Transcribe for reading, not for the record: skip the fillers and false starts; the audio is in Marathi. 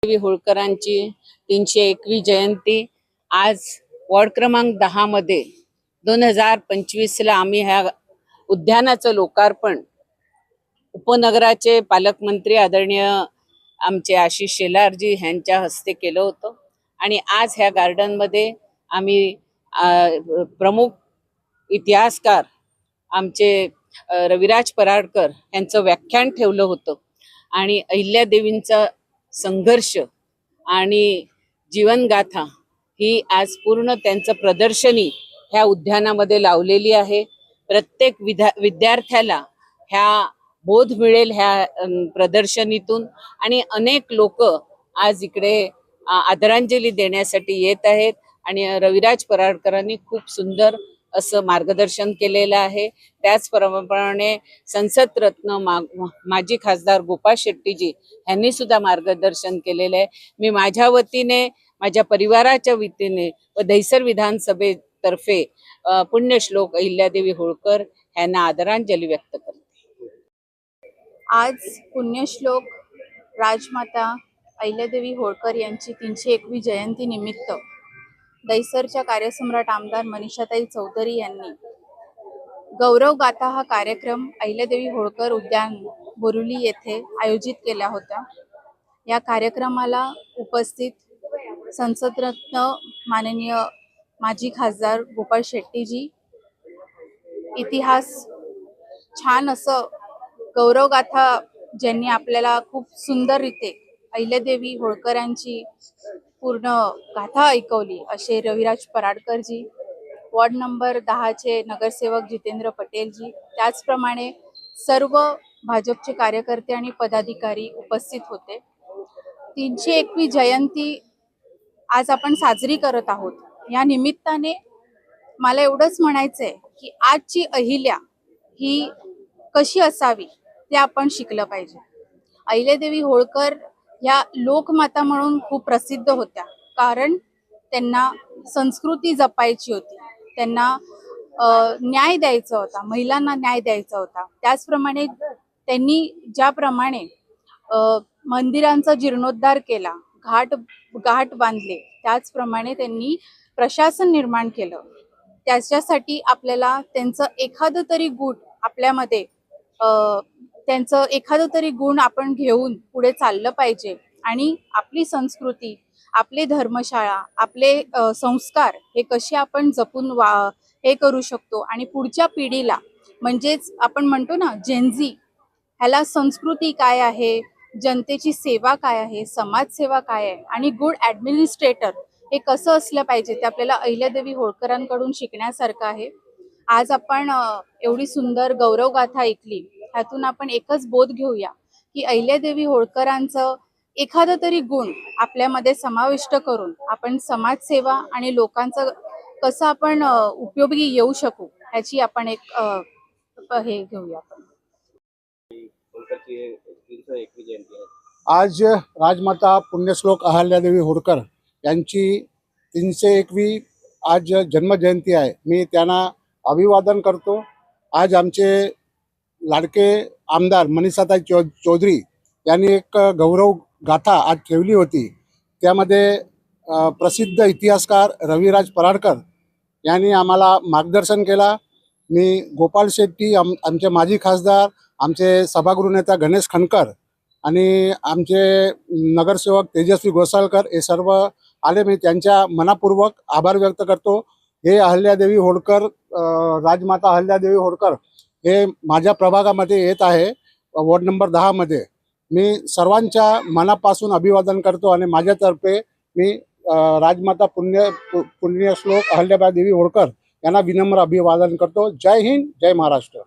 देवी होळकरांची 301वी जयंती आज वॉर्ड क्रमांक 10 मध्ये 2025 ला आम्ही ह्या उद्यानाचं लोकार्पण उपनगराचे पालकमंत्री आदरणीय आमचे आशिष शेलारजी यांच्या हस्ते केलं होतं। आणि आज ह्या गार्डन मध्ये आम्ही प्रमुख इतिहासकार आमचे रविराज पराडकर यांचं व्याख्यान ठेवलं होतं आणि अहिल्यादेवींचा संघर्ष आणि जीवनगाथा ही आज पूर्ण त्यांचं प्रदर्शनी ह्या उद्यानामध्ये लावलेली आहे। प्रत्येक विद्यार्थ्याला ह्या बोध मिळेल ह्या प्रदर्शनीतून आणि अनेक लोक आज इकडे आदरांजली देण्यासाठी येत आहेत आणि रविराज पराडकरांनी खूप सुंदर असं मार्गदर्शन केलेलं आहे। त्याचप्रमाणे संसद रत्न माजी खासदार गोपाळ शेट्टीजी यांनी सुद्धा मार्गदर्शन केलेलं आहे। मी माझ्या वतीने माझ्या परिवाराच्या वतीने व दहिसर विधानसभेतर्फे पुण्यश्लोक अहिल्यादेवी होळकर यांना आदरांजली व्यक्त करते। आज पुण्यश्लोक राजमाता अहिल्यादेवी होळकर यांची 301वी जयंती निमित्त दहिसरच्या कार्यसम्राट आमदार मनीषाताई चौधरी यांनी गौरव गाथा हा कार्यक्रम अहिल्यादेवी होळकर उद्यान बोरिवली येथे आयोजित केला होता। या कार्यक्रमाला उपस्थित संसदरत्न माननीय माजी खासदार गोपाळ शेट्टीजी, इतिहास छान असं गौरव गाथा ज्यांनी आपल्याला खूप सुंदररीते अहिल्यादेवी होळकरांची पूर्ण गाथा ऐकवली असे रविराज पराडकरजी, वॉर्ड नंबर 10 चे नगरसेवक जितेंद्र पटेलजी, त्याचप्रमाणे सर्व भाजपचे कार्यकर्ते आणि पदाधिकारी उपस्थित होते। 301वी जयंती आज आपण साजरी करत आहोत। या निमित्ताने मला एवढंच म्हणायचंय की आजची अहिल्या ही कशी असावी ते आपण शिकलं पाहिजे। अहिल्यादेवी होळकर या लोकमाता म्हणून खूप प्रसिद्ध होत्या, कारण त्यांना संस्कृती जपायची होती, त्यांना न्याय द्यायचा होता, महिलांना न्याय द्यायचा होता। त्याचप्रमाणे त्यांनी ज्याप्रमाणे मंदिरांचा जीर्णोद्धार केला, घाट बांधले, त्याचप्रमाणे त्यांनी प्रशासन निर्माण केलं। त्याच्यासाठी आपल्याला त्यांचं एखादं तरी गुण आपल्यामध्ये त्यांचं एखादं तरी गुण आपण घेऊन पुढे चाललं पाहिजे आणि आपली संस्कृती, आपले धर्मशाळा, आपले संस्कार हे कसे आपण जपून हे करू शकतो आणि पुढच्या पिढीला, म्हणजेच आपण म्हणतो ना जेनझी, ह्याला संस्कृती काय आहे, जनतेची सेवा काय आहे, समाजसेवा काय आहे आणि गुड ॲडमिनिस्ट्रेटर हे कसं असलं पाहिजे ते आपल्याला अहिल्यादेवी होळकरांकडून शिकण्यासारखं आहे। आज आपण एवढी सुंदर गौरव गाथा ऐकली, ह्यातून आपण एकच बोध घेऊया की अहिल्यादेवी होळकरांचं एखादा तरी गुण आपल्यामध्ये समाविष्ट करून आपण समाजसेवा आणि लोकांचं कसं आपण उपयोगी येऊ शकू ह्याची आपण एक हे घेऊया। आज राजमाता पुण्यश्लोक अहिल्यादेवी होळकर यांची 301वी आज जन्मजयंती आहे। मी त्यांना अभिवादन करतो। आज आमचे लाडके आमदार मनीषाताई चौधरी यांनी एक गौरव गाथा आज ठेवली होती। त्यामध्ये प्रसिद्ध इतिहासकार रविराज पराडकर यांनी आम्हाला मार्गदर्शन केला। मी गोपाळ शेट्टी, आमचे माजी खासदार, आमचे सभागृह नेता गणेश खणकर आणि आमचे नगरसेवक तेजस्वी गोसाळकर हे सर्व आले। मी त्यांच्या मनापूर्वक आभार व्यक्त करतो। हे अहिल्यादेवी होळकर, राजमाता अहिल्यादेवी होळकर हे माझ्या प्रभागामध्ये येत आहे, वॉर्ड नंबर 10 मध्ये। मी सर्वांच्या मनापासून अभिवादन करतो आणि माझ्यातर्फे मी राजमाता पुण्यश्लोक अहिल्यादेवी होळकर यांना विनम्र अभिवादन करतो। जय हिंद, जय महाराष्ट्र।